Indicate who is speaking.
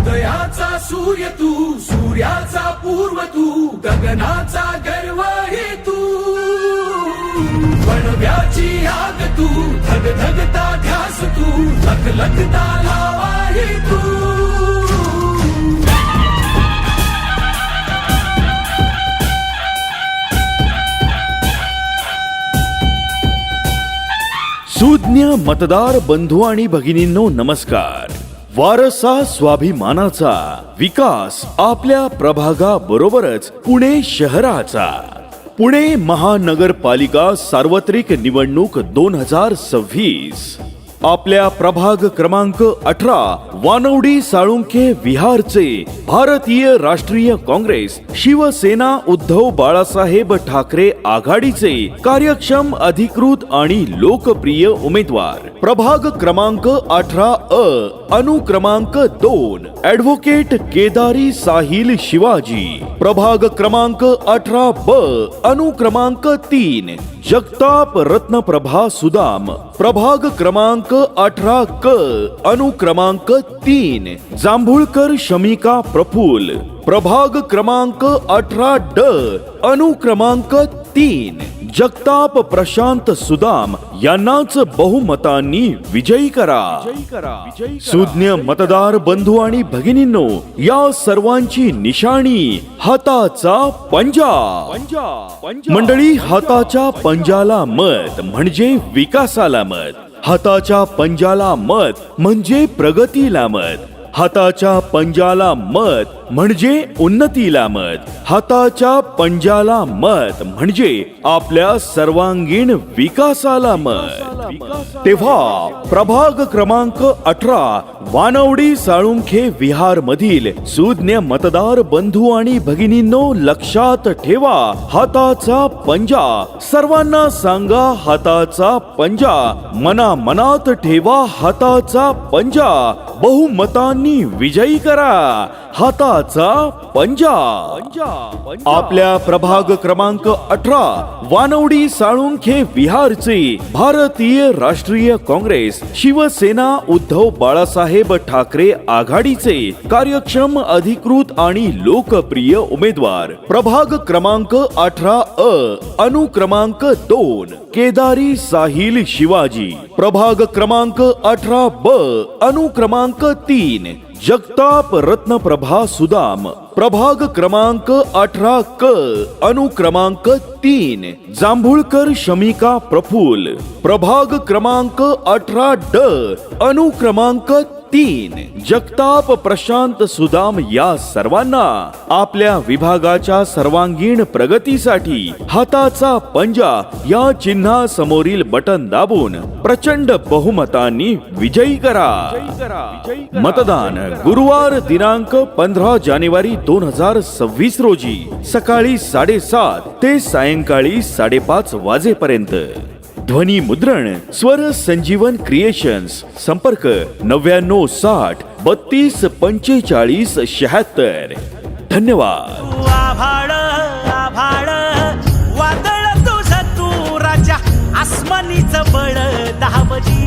Speaker 1: उदयाचा सूर्य तू, सूर्याचा पूर्व तू, गगनाचा गर्व हे तू, वणव्याची आग तू, धगधगता ध्यास तू, लखलखता लावा हे तू.
Speaker 2: सुज्ञ मतदार बंधू आणि भगिनींनो नमस्कार. वारसा स्वाभिमानाचा, विकास आपल्या प्रभागाबरोबरच पुणे शहराचा. पुणे महानगरपालिका सार्वत्रिक निवडणूक 2026 आपल्या प्रभाग क्रमांक 18 वानवडी साळुंखे विहारचे भारतीय राष्ट्रीय काँग्रेस शिवसेना उद्धव बाळासाहेब ठाकरे आघाडीचे कार्यक्षम, अधिकृत आणि लोकप्रिय उमेदवार प्रभाग क्रमांक 18 अनुक्रमांक 2 ॲडव्होकेट केदारी साहिल शिवाजी. प्रभाग क्रमांक 18 अनुक्रमांक 3 जगताप रत्नप्रभा सुदाम. प्रभाग क्रमांक 18 अनुक्रमांक 3 जांभुळकर शमिका प्रफुल. प्रभाग क्रमांक 18 अनुक्रमांक 3 जगताप प्रशांत सुदाम यांनाच बहुमतांनी विजयी करा. सुज्ञ मतदार बंधू आणि भगिनींनो, या सर्वांची निशाणी हाताचा पंजा. मंडळी, हाताच्या पंजाला मत म्हणजे विकासाला मत, हाताच्या पंजाला मत म्हणजे प्रगतीला मत, हाताच्या पंजाला मत म्हणजे उन्नतीला मत, हाताच्या पंजाला मत म्हणजे आपल्या सर्वांगीण विकासाला मत. तेव्हा प्रभाग क्रमांक 18 वानवडी साळुंखे विहार मधील सुज्ञ मतदार बंधू आणि भगिनींनो लक्षात ठेवा, हाताचा पंजा. सर्वांना सांगा हाताचा पंजा, मनामनात ठेवा हाताचा पंजा, बहुमतांनी विजयी करा हाताचा पंजा. आपल्या प्रभाग क्रमांक 18 वानवडी साळुंखे विहारचे भारतीय राष्ट्रीय काँग्रेस शिवसेना उद्धव बाळासाहेब ठाकरे आघाडीचे कार्यक्षम, अधिकृत आणि लोकप्रिय उमेदवार प्रभाग क्रमांक 18 अनुक्रमांक 2 केदारी साहिल शिवाजी. प्रभाग क्रमांक 18 अनुक्रमांक 3 जगताप रत्नप्रभा सुदाम. प्रभाग क्रमांक 18 अनुक्रमांक 3 जांभुळकर शमिका प्रफुल. प्रभाग क्रमांक 18 अनुक्रमांक 3 जगताप प्रशांत सुदाम या सर्वांना आपल्या विभागाच्या सर्वांगीण प्रगतीसाठी हाताचा पंजा या चिन्हा समोरील बटन दाबून प्रचंड बहुमतांनी विजयी करा. मतदान गुरुवार दिनांक 15 जानेवारी 2026 रोजी सकाळी 7:30 ते सायंकाळी 5:30 वाजेपर्यंत. ध्वनी मुद्रण स्वर संजीवन क्रिएशन्स. संपर्क 9960 32 45 76. धन्यवाद.
Speaker 3: आभाळ आभाळ वादळ तुझ तू राजा, आसमानीच बळ 10 बजी.